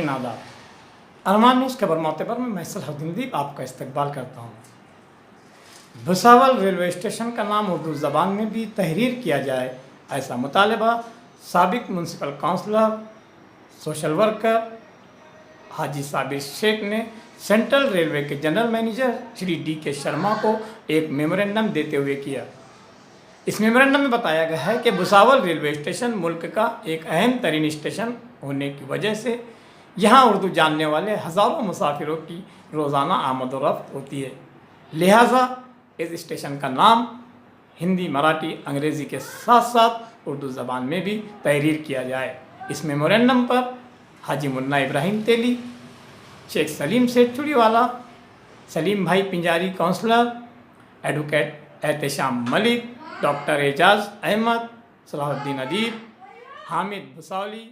नादाब। अरमान news खबर मौके पर मैं सलाहुद्दीन आपका इस्तकबाल करता हूँ। भुसावल रेलवे स्टेशन का नाम उर्दू ज़बान में भी तहरीर किया जाए, ऐसा मुतालबा साबिक म्यूनसिपल काउंसलर सोशल वर्कर हाजी साबिर शेख ने सेंट्रल रेलवे के general manager Shri DK Sharma को एक मेमोरेंडम देते हुए किया। इस मेमोरेंडम में बताया गया है कि भुसावल रेलवे स्टेशन मुल्क का एक अहम तरीन स्टेशन होने की वजह से यहाँ उर्दू जानने वाले हज़ारों मुसाफिरों की रोज़ाना आमद व रफ्त होती है। लिहाजा इस स्टेशन का नाम हिंदी, मराठी, अंग्रेज़ी के साथ साथ उर्दू ज़बान में भी तहरीर किया जाए। इस मेमोरेंडम पर हाजी मुन्ना इब्राहिम तेली, शेख सलीम सेठ चुड़ीवाला, सलीम भाई Pinjari councillor, advocate Ehtesham Malik, doctor Ejaz Ahmed, Salahuddin Adeeb, Hamid भुसावली,